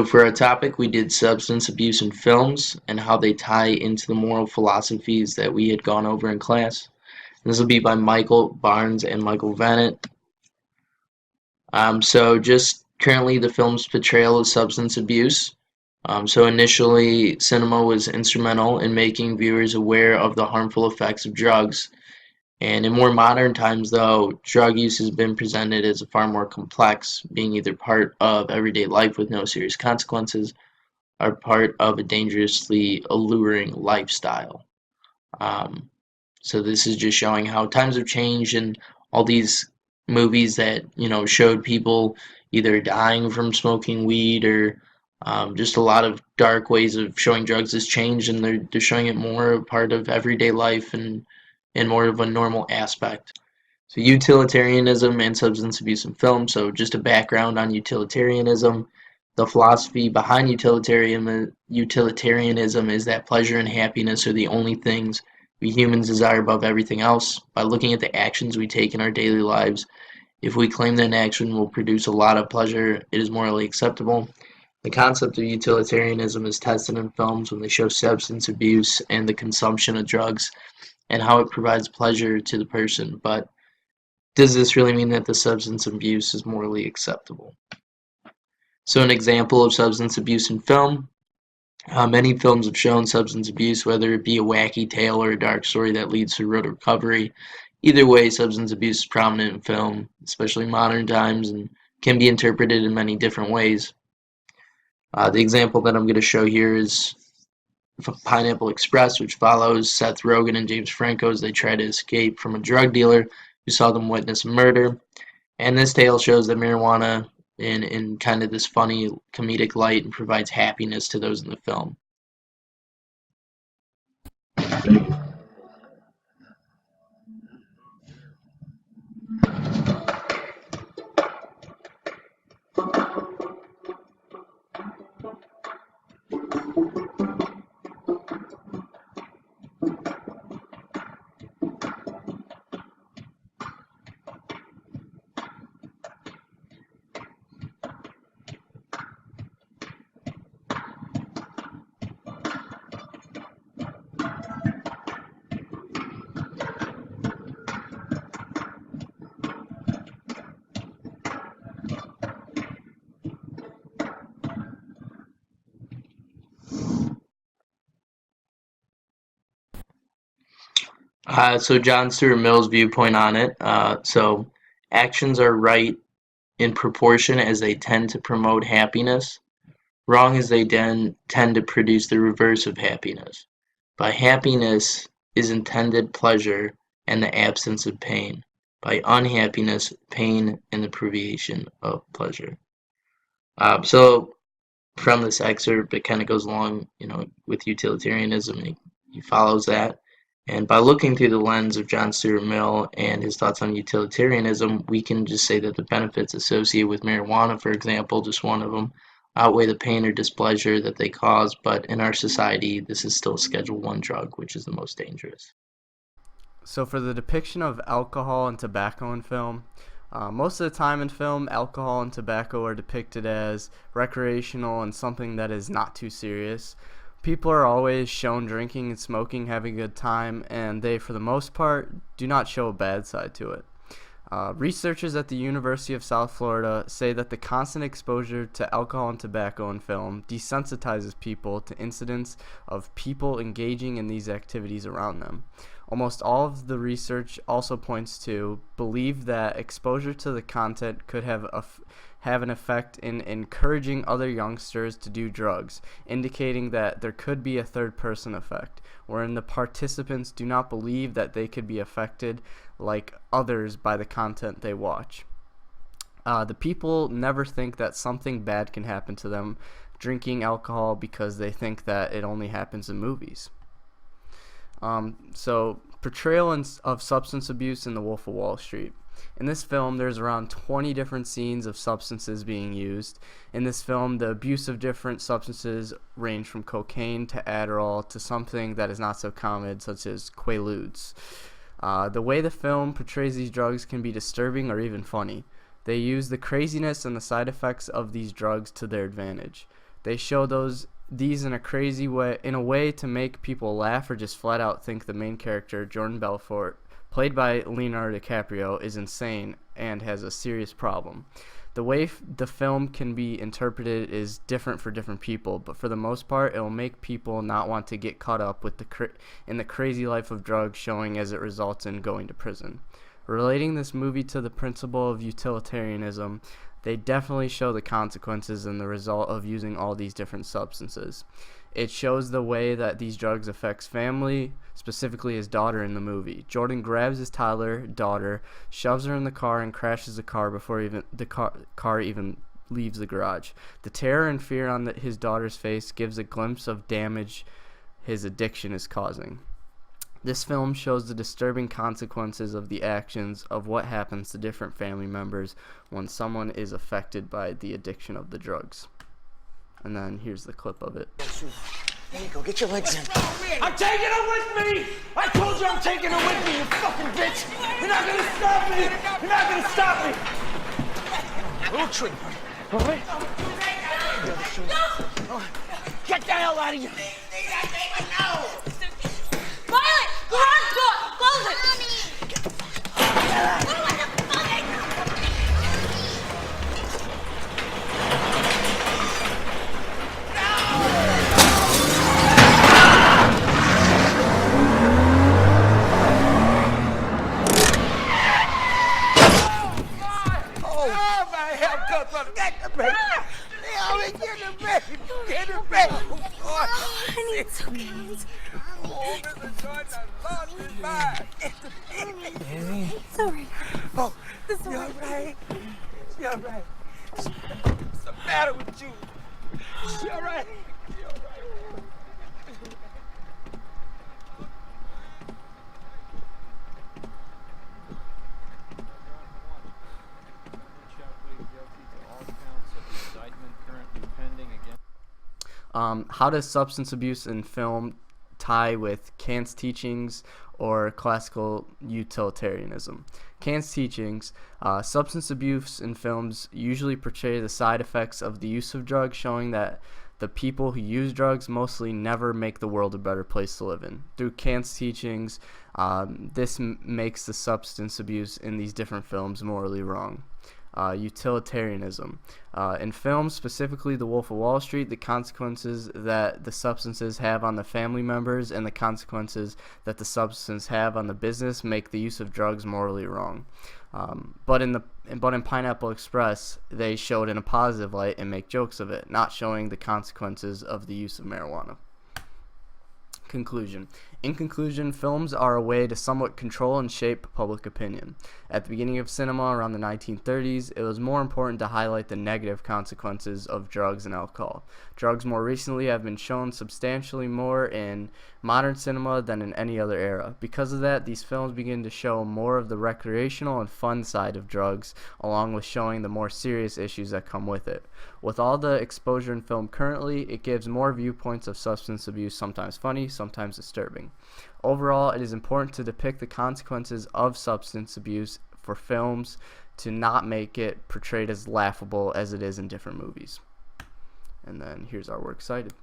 So for our topic, we did substance abuse in films and how they tie into the moral philosophies that we had gone over in class. This will be by Michael Barnes and Michael Venit. So just currently the film's portrayal of substance abuse. So initially, cinema was instrumental in making viewers aware of the harmful effects of drugs. And in more modern times, though, drug use has been presented as far more complex, being either part of everyday life with no serious consequences or part of a dangerously alluring lifestyle. Um, so this is just showing how times have changed and all these movies that, showed people either dying from smoking weed or just a lot of dark ways of showing drugs has changed, and they're showing it more a part of everyday life and more of a normal aspect. So utilitarianism and substance abuse in film. So just a background on utilitarianism. The philosophy behind utilitarianism is that pleasure and happiness are the only things we humans desire above everything else. By looking at the actions we take in our daily lives, if we claim that an action will produce a lot of pleasure, it is morally acceptable. The concept of utilitarianism is tested in films when they show substance abuse and the consumption of drugs and how it provides pleasure to the person. But does this really mean that the substance abuse is morally acceptable? So an example of substance abuse in film. Many films have shown substance abuse, whether it be a wacky tale or a dark story that leads to road recovery. Either way, substance abuse is prominent in film, especially modern times, and can be interpreted in many different ways. The example that I'm going to show here is Pineapple Express, which follows Seth Rogen and James Franco as they try to escape from a drug dealer who saw them witness a murder. And this tale shows that marijuana in kind of this funny comedic light and provides happiness to those in the film. So John Stuart Mill's viewpoint on it. So actions are right in proportion as they tend to promote happiness. Wrong as they tend to produce the reverse of happiness. By happiness is intended pleasure and the absence of pain. By unhappiness, pain and the privation of pleasure. So from this excerpt, it kind of goes along, with utilitarianism, and he follows that. And by looking through the lens of John Stuart Mill and his thoughts on utilitarianism, we can just say that the benefits associated with marijuana, for example, just one of them, outweigh the pain or displeasure that they cause. But in our society, this is still a Schedule 1 drug, which is the most dangerous. So for the depiction of alcohol and tobacco in film, most of the time in film, alcohol and tobacco are depicted as recreational and something that is not too serious. People are always shown drinking and smoking, having a good time, and they, for the most part, do not show a bad side to it. Researchers at the University of South Florida say that the constant exposure to alcohol and tobacco in film desensitizes people to incidents of people engaging in these activities around them. Almost all of the research also points to believe that exposure to the content could have an effect in encouraging other youngsters to do drugs, indicating that there could be a third-person effect, wherein the participants do not believe that they could be affected like others by the content they watch. The people never think that something bad can happen to them drinking alcohol because they think that it only happens in movies. So portrayal of substance abuse in The Wolf of Wall Street. In this film, there's around 20 different scenes of substances being used. In this film, the abuse of different substances range from cocaine to Adderall to something that is not so common, such as Quaaludes. The way the film portrays these drugs can be disturbing or even funny. They use the craziness and the side effects of these drugs to their advantage. They show these in a way to make people laugh or just flat out think the main character, Jordan Belfort, played by Leonardo DiCaprio, is insane and has a serious problem. The way the film can be interpreted is different for different people, but for the most part, it will make people not want to get caught up with in the crazy life of drugs, showing as it results in going to prison. Relating this movie to the principle of utilitarianism, they definitely show the consequences and the result of using all these different substances. It shows the way that these drugs affects family, specifically his daughter in the movie. Jordan grabs his toddler daughter, shoves her in the car, and crashes the car before the car even leaves the garage. The terror and fear on his daughter's face gives a glimpse of damage his addiction is causing. This film shows the disturbing consequences of the actions of what happens to different family members when someone is affected by the addiction of the drugs. And then here's the clip of it. There you go, get your legs in. I'm taking her with me! I told you I'm taking her with me, you fucking bitch! You're not gonna stop me! You're not gonna stop me! A little tree. All right? Get the hell out of here! Violet! Garage door! Close it! Mommy! Oh, my hell, God, brother, get the baby! Get the baby! Get the baby! Oh, Honey, it's okay. oh, Mr. Jordan, I lost his mind! It's alright. Oh, you all right? You all right? What's the matter with you? You all right? You all right? How does substance abuse in film tie with Kant's teachings or classical utilitarianism? Kant's teachings, substance abuse in films usually portray the side effects of the use of drugs, showing that the people who use drugs mostly never make the world a better place to live in. Through Kant's teachings, this makes the substance abuse in these different films morally wrong. Utilitarianism. In films, specifically The Wolf of Wall Street, the consequences that the substances have on the family members and the consequences that the substance have on the business make the use of drugs morally wrong. But in Pineapple Express, they show it in a positive light and make jokes of it, not showing the consequences of the use of marijuana. Conclusion. In conclusion, films are a way to somewhat control and shape public opinion. At the beginning of cinema, around the 1930s, it was more important to highlight the negative consequences of drugs and alcohol. Drugs more recently have been shown substantially more in modern cinema than in any other era. Because of that, these films begin to show more of the recreational and fun side of drugs, along with showing the more serious issues that come with it. With all the exposure in film currently, it gives more viewpoints of substance abuse, sometimes funny, sometimes disturbing. Overall, it is important to depict the consequences of substance abuse for films to not make it portrayed as laughable as it is in different movies. And then here's our works cited.